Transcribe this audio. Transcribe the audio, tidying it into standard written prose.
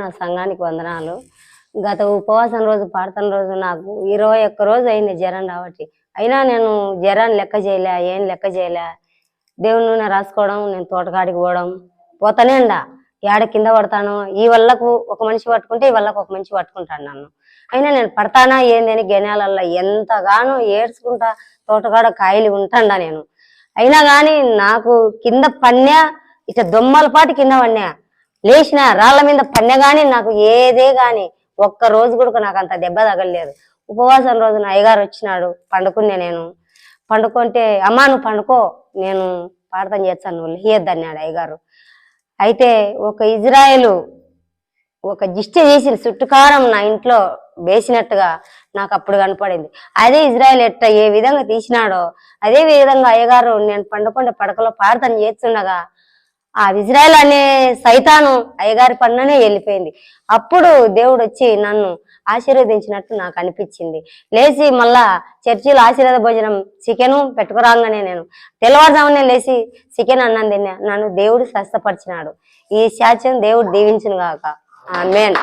నా సంఘానికి వందనాలు. గత ఉపవాసం రోజు పాడుతున్న రోజు నాకు 21 రోజు అయింది జ్వరం రాబట్టి. అయినా నేను జ్వరాన్ని లెక్క చేయలే, ఏం లెక్క చేయలే. దేవుని నూనె రాసుకోవడం, నేను తోటకాడికి పోతానే ఉండా. ఏడ కింద పడతాను, ఈ వల్లకు ఒక మనిషి పట్టుకుంటే ఈ వల్లకు ఒక మనిషి పట్టుకుంటాను నన్ను. అయినా నేను పడతానా ఏంది అని గెనాలల్లో ఎంతగానో ఏడ్చుకుంటా తోటకాడ కాయలు ఉంటాండా నేను. అయినా కానీ నాకు కింద పన్యా, ఇక దొమ్మల పాటి కింద పన్యా, లేచిన రాళ్ల మీద పన్నె గాని నాకు ఏదే గాని ఒక్క రోజు కూడా నాకు అంత దెబ్బ తగలలేదు. ఉపవాసం రోజున అయ్యగారు వచ్చినాడు, పండుకునే నేను. పండుకుంటే అమ్మా నువ్వు పండుకో, నేను ప్రార్థన చేస్తాను, నువ్వు లేయొద్దన్నాడు అయ్యగారు. అయితే ఒక ఇజ్రాయేలు ఒక దిష్టి చేసిన చుట్టుకారం నా ఇంట్లో వేసినట్టుగా నాకు అప్పుడు కనపడింది. అదే ఇజ్రాయేల్ ఏ విధంగా తీసినాడో అదే విధంగా అయ్యగారు నేను పండుకుంటే పడకలో ప్రార్థన చేస్తుండగా ఆ ఇజ్రాయేల్ అనే సైతాను అయ్యగారి పన్ననే వెళ్ళిపోయింది. అప్పుడు దేవుడు వచ్చి నన్ను ఆశీర్వదించినట్టు నాకు అనిపించింది. లేచి మళ్ళా చర్చిలో ఆశీర్వాద భోజనం చికెను పెట్టుకురాగానే నేను తెల్లవారుజామునే లేచి చికెన్ అన్నం తిన్నా. నన్ను దేవుడు స్వస్థపరిచినాడు. ఈ సాక్ష్యం దేవుడు దీవించును గాక. ఆమేన్.